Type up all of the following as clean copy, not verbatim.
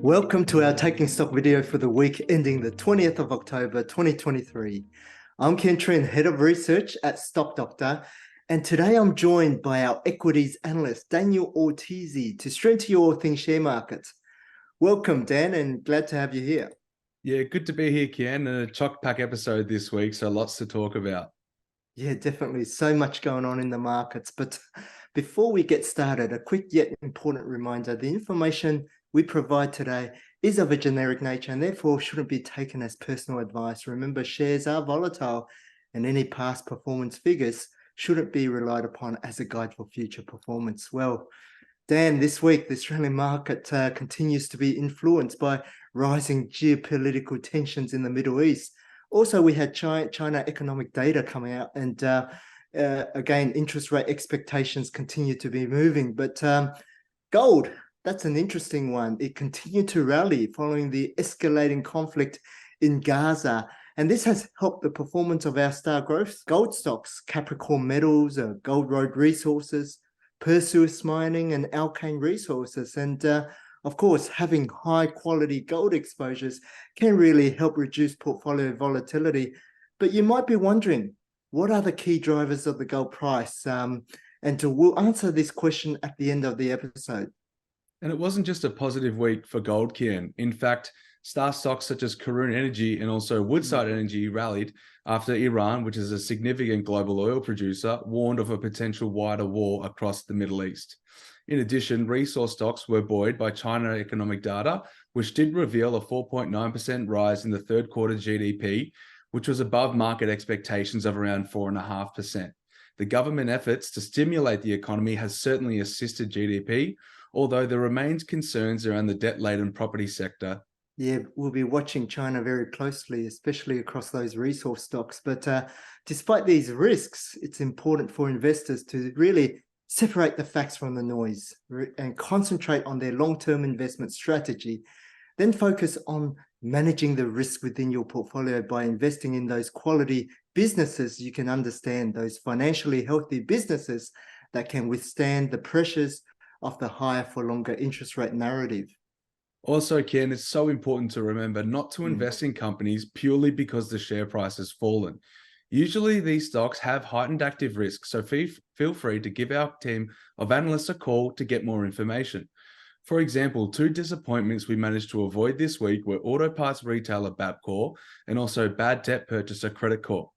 Welcome to our Taking Stock video for the week ending the 20th of October 2023. I'm Trinh, Head of Research at Stock Doctor, and today I'm joined by our Equities Analyst, Daniel Ortisi, to strengthen your things share markets. Welcome, Dan, and glad to have you here. Yeah, good to be here, Kien, and a chock pack episode this week, so lots to talk about. Yeah, definitely. So much going on in the markets. But before we get started, a quick yet important reminder, the information we provide today is of a generic nature and therefore shouldn't be taken as personal advice. Remember, shares are volatile and any past performance figures shouldn't be relied upon as a guide for future performance. Well, Dan, this week, the Australian market continues to be influenced by rising geopolitical tensions in the Middle East. Also, we had China economic data coming out, and again, interest rate expectations continue to be moving. But gold, that's an interesting one. It continued to rally following the escalating conflict in Gaza. And this has helped the performance of our star growth gold stocks, Capricorn Metals, Gold Road Resources, Perseus Mining, and Alkane Resources. And of course, having high quality gold exposures can really help reduce portfolio volatility. But you might be wondering, what are the key drivers of the gold price? We'll answer this question at the end of the episode. And it wasn't just a positive week for gold, Kien. In fact, star stocks such as Karoon Energy and also Woodside Energy rallied after Iran, which is a significant global oil producer, warned of a potential wider war across the Middle East. In addition, resource stocks were buoyed by China economic data, which did reveal a 4.9% rise in the third quarter GDP, which was above market expectations of around 4.5%. The government efforts to stimulate the economy has certainly assisted GDP, although there remains concerns around the debt-laden property sector. Yeah, we'll be watching China very closely, especially across those resource stocks. But despite these risks, it's important for investors to really separate the facts from the noise and concentrate on their long-term investment strategy. Then focus on managing the risk within your portfolio by investing in those quality businesses you can understand, those financially healthy businesses that can withstand the pressures of the higher for longer interest rate narrative. Also, Ken, it's so important to remember not to invest in companies purely because the share price has fallen. Usually these stocks have heightened active risk, so feel free to give our team of analysts a call to get more information. For example, two disappointments we managed to avoid this week were auto parts retailer Bapcor and also bad debt purchaser Credit Corp.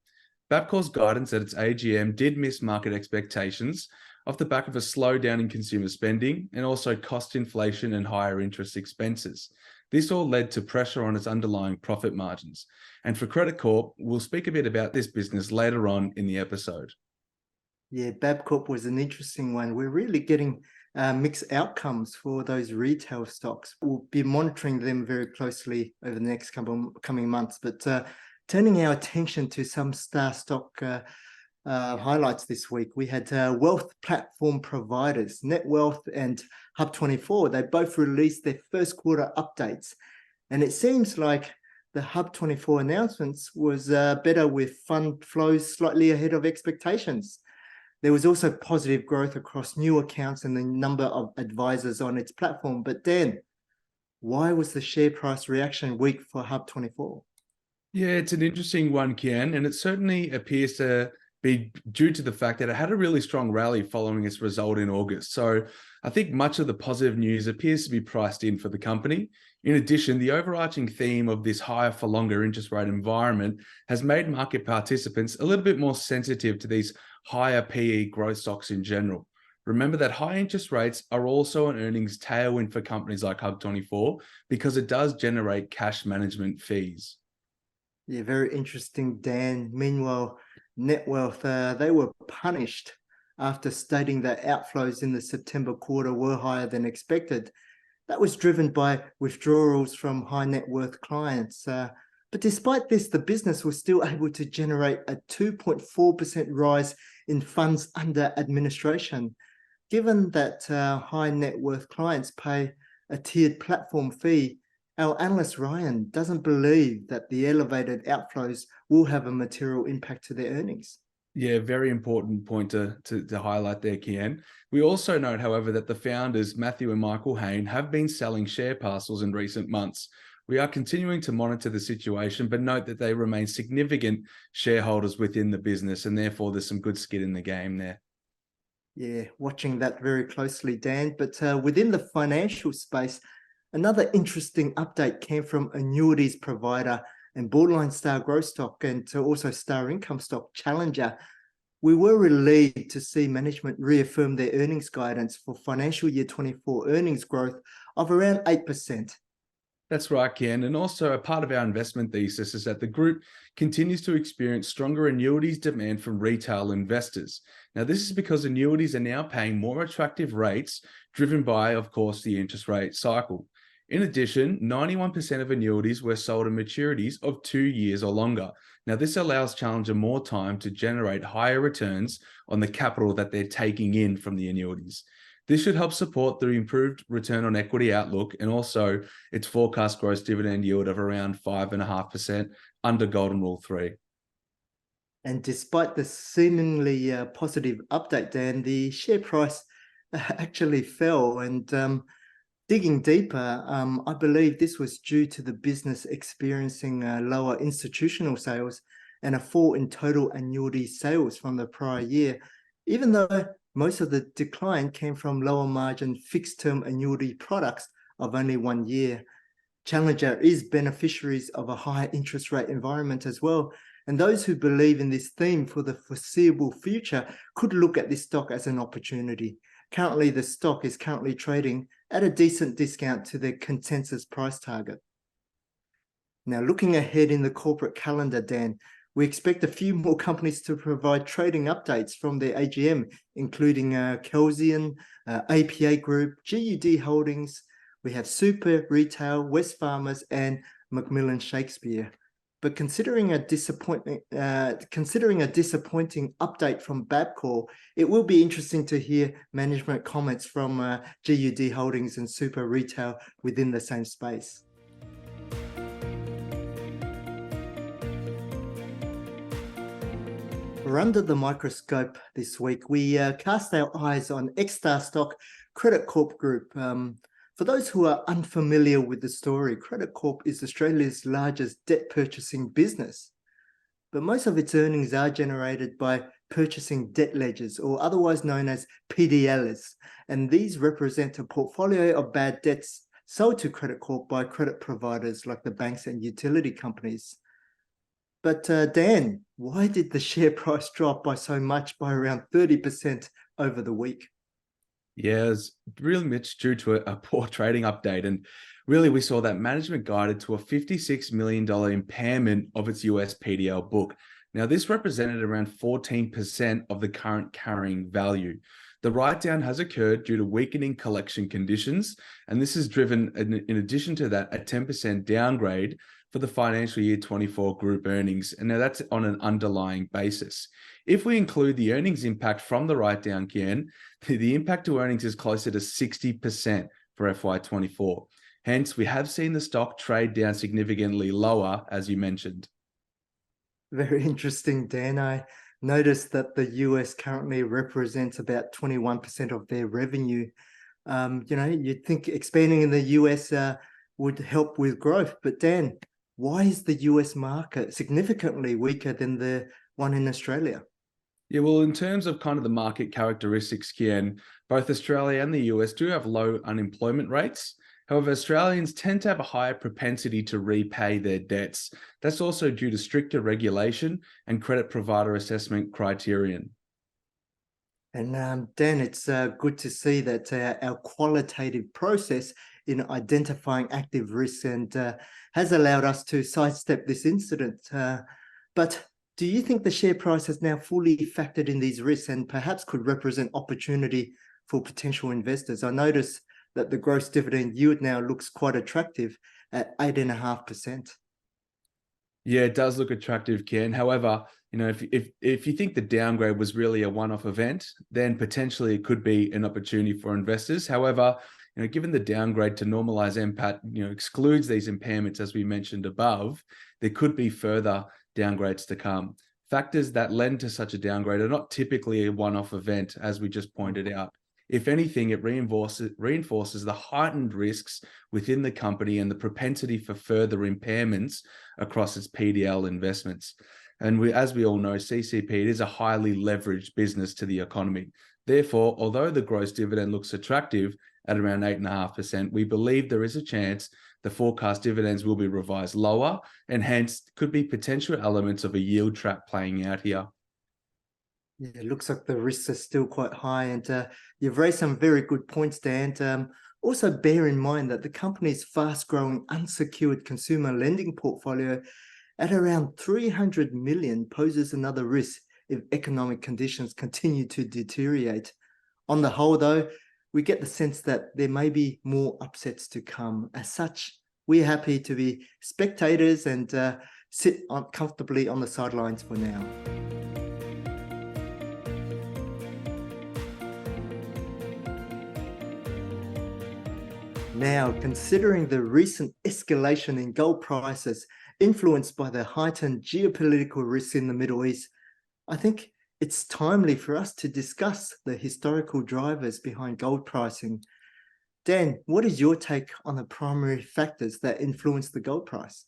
Bapcor's guidance at its AGM did miss market expectations off the back of a slowdown in consumer spending and also cost inflation and higher interest expenses. This all led to pressure on its underlying profit margins. And for Credit Corp, we'll speak a bit about this business later on in the episode. Yeah, Bapcor was an interesting one. We're really getting mixed outcomes for those retail stocks. We'll be monitoring them very closely over the next coming months. But turning our attention to some star stock highlights this week, we had wealth platform providers, Netwealth and Hub24. They both released their first quarter updates. And it seems like the Hub24 announcements was better with fund flows slightly ahead of expectations. There was also positive growth across new accounts and the number of advisors on its platform. But Dan, why was the share price reaction weak for Hub24? Yeah, it's an interesting one, Kian, and it certainly appears to be due to the fact that it had a really strong rally following its result in August. So I think much of the positive news appears to be priced in for the company. In addition, the overarching theme of this higher for longer interest rate environment has made market participants a little bit more sensitive to these higher PE growth stocks in general. Remember that high interest rates are also an earnings tailwind for companies like Hub24 because it does generate cash management fees. Yeah, very interesting, Dan. Meanwhile, Netwealth, they were punished after stating that outflows in the September quarter were higher than expected. That was driven by withdrawals from high net worth clients. But despite this, the business was still able to generate a 2.4% rise in funds under administration. Given that high net worth clients pay a tiered platform fee, our analyst Ryan doesn't believe that the elevated outflows will have a material impact to their earnings. Yeah, very important point to highlight there, Kien. We also note, however, that the founders, Matthew and Michael Hain, have been selling share parcels in recent months. We are continuing to monitor the situation, but note that they remain significant shareholders within the business, and therefore there's some good skin in the game there. Yeah, watching that very closely, Dan. But within the financial space, another interesting update came from annuities provider and borderline star growth stock, and also star income stock Challenger. We were relieved to see management reaffirm their earnings guidance for financial year 24 earnings growth of around 8%. That's right, Ken. And also a part of our investment thesis is that the group continues to experience stronger annuities demand from retail investors. Now, this is because annuities are now paying more attractive rates, driven by, of course, the interest rate cycle. In addition, 91% of annuities were sold in maturities of 2 years or longer. Now, this allows Challenger more time to generate higher returns on the capital that they're taking in from the annuities. This should help support the improved return on equity outlook and also its forecast gross dividend yield of around 5.5% under Golden Rule 3. And despite the seemingly positive update, Dan, the share price actually fell. And digging deeper, I believe this was due to the business experiencing lower institutional sales and a fall in total annuity sales from the prior year, even though most of the decline came from lower margin fixed-term annuity products of only 1 year. Challenger is beneficiaries of a higher interest rate environment as well, and those who believe in this theme for the foreseeable future could look at this stock as an opportunity. Currently, the stock is currently trading at a decent discount to the consensus price target. Now, looking ahead in the corporate calendar, Dan, we expect a few more companies to provide trading updates from their AGM, including Kelsian, APA Group, GUD Holdings. We have Super Retail, Wesfarmers, and Macmillan Shakespeare. But considering a disappointing update from Bapcor, it will be interesting to hear management comments from GUD Holdings and Super Retail within the same space. We're under the microscope this week. We cast our eyes on X-Star stock Credit Corp Group. For those who are unfamiliar with the story, Credit Corp is Australia's largest debt purchasing business, but most of its earnings are generated by purchasing debt ledgers, or otherwise known as PDLs, and these represent a portfolio of bad debts sold to Credit Corp by credit providers like the banks and utility companies. But Dan, why did the share price drop by so much, by around 30% over the week? Yeah, it's really much due to a poor trading update. And really, we saw that management guided to a $56 million impairment of its US PDL book. Now, this represented around 14% of the current carrying value. The write-down has occurred due to weakening collection conditions, and this has driven, in addition to that, a 10% downgrade for the financial year 24 group earnings. And now that's on an underlying basis. If we include the earnings impact from the write-down, Kien, the impact to earnings is closer to 60% for FY24. Hence, we have seen the stock trade down significantly lower, as you mentioned. Very interesting, Dan. I noticed that the US currently represents about 21% of their revenue. You'd think expanding in the US would help with growth. But Dan, why is the US market significantly weaker than the one in Australia? Yeah, well, in terms of kind of the market characteristics, Kien, both Australia and the US do have low unemployment rates. However, Australians tend to have a higher propensity to repay their debts. That's also due to stricter regulation and credit provider assessment criterion. And Dan, it's good to see that our qualitative process in identifying active risks and has allowed us to sidestep this incident. But do you think the share price has now fully factored in these risks and perhaps could represent opportunity for potential investors? I notice that the gross dividend yield now looks quite attractive at 8.5%. Yeah, it does look attractive, Ken. However, if you think the downgrade was really a one-off event, then potentially it could be an opportunity for investors. However, given the downgrade to normalize NPAT, excludes these impairments, as we mentioned above, there could be further downgrades to come. Factors that lend to such a downgrade are not typically a one-off event, as we just pointed out. If anything, it reinforces the heightened risks within the company and the propensity for further impairments across its PDL investments. And as we all know, CCP is a highly leveraged business to the economy. Therefore, although the gross dividend looks attractive at around 8.5%, we believe there is a chance the forecast dividends will be revised lower, and hence could be potential elements of a yield trap playing out here. Yeah, it looks like the risks are still quite high, and you've raised some very good points, Dan. Also bear in mind that the company's fast-growing unsecured consumer lending portfolio at around 300 million poses another risk if economic conditions continue to deteriorate. On the whole, though, we get the sense that there may be more upsets to come. As such, we're happy to be spectators and sit comfortably on the sidelines for now. Now, considering the recent escalation in gold prices influenced by the heightened geopolitical risks in the Middle East, I think it's timely for us to discuss the historical drivers behind gold pricing. Dan, what is your take on the primary factors that influence the gold price?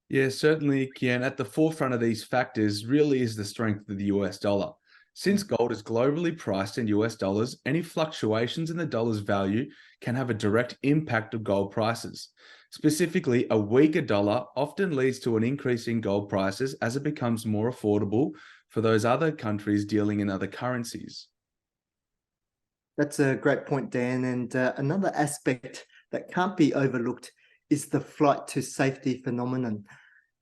Yeah, certainly, Kien. At the forefront of these factors really is the strength of the US dollar. Since gold is globally priced in US dollars, any fluctuations in the dollar's value can have a direct impact on gold prices. Specifically, a weaker dollar often leads to an increase in gold prices as it becomes more affordable for those other countries dealing in other currencies. That's a great point, Dan. And another aspect that can't be overlooked is the flight to safety phenomenon.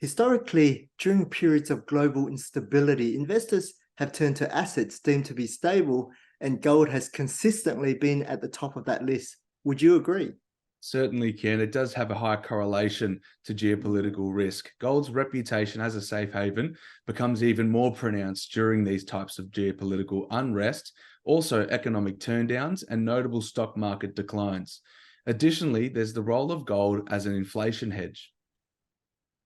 Historically, during periods of global instability, investors have turned to assets deemed to be stable, and gold has consistently been at the top of that list. Would you agree? Certainly, Ken. It does have a high correlation to geopolitical risk. Gold's reputation as a safe haven becomes even more pronounced during these types of geopolitical unrest, also economic turndowns and notable stock market declines. Additionally, there's the role of gold as an inflation hedge.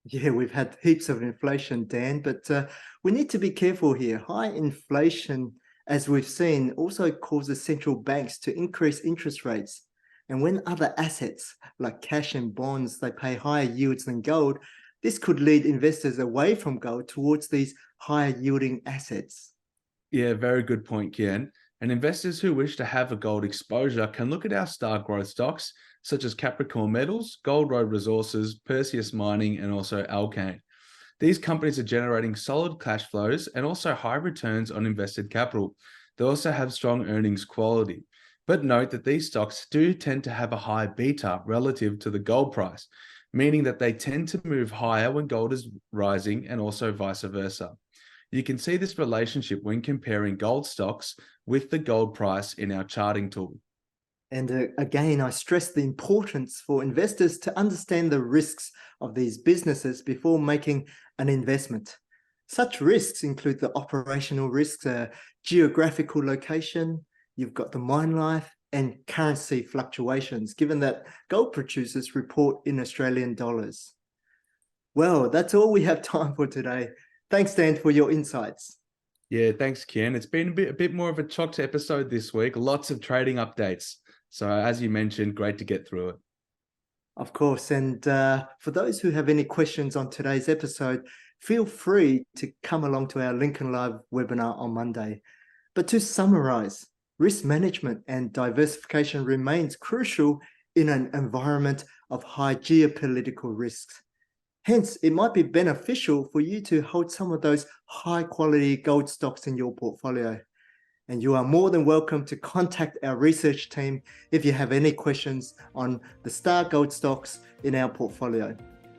Yeah, we've had heaps of inflation, Dan, but we need to be careful here. High inflation, as we've seen, also causes central banks to increase interest rates. And when other assets like cash and bonds, they pay higher yields than gold, this could lead investors away from gold towards these higher yielding assets. Yeah, very good point, Kian. And investors who wish to have a gold exposure can look at our star growth stocks, such as Capricorn Metals, Gold Road Resources, Perseus Mining, and also Alkane. These companies are generating solid cash flows and also high returns on invested capital. They also have strong earnings quality. But note that these stocks do tend to have a high beta relative to the gold price, meaning that they tend to move higher when gold is rising and also vice versa. You can see this relationship when comparing gold stocks with the gold price in our charting tool. And again, I stress the importance for investors to understand the risks of these businesses before making an investment. Such risks include the operational risks, geographical location, you've got the mine life, and currency fluctuations, given that gold producers report in Australian dollars. Well, that's all we have time for today. Thanks, Dan, for your insights. Yeah, thanks, Ken. It's been a bit more of a chocked episode this week. Lots of trading updates. So as you mentioned, great to get through it. Of course. And for those who have any questions on today's episode, feel free to come along to our Lincoln Live webinar on Monday. But to summarize, risk management and diversification remains crucial in an environment of high geopolitical risks. Hence, it might be beneficial for you to hold some of those high-quality gold stocks in your portfolio. And you are more than welcome to contact our research team if you have any questions on the star gold stocks in our portfolio.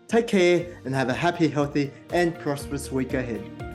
Take care and have a happy, healthy, and prosperous week ahead.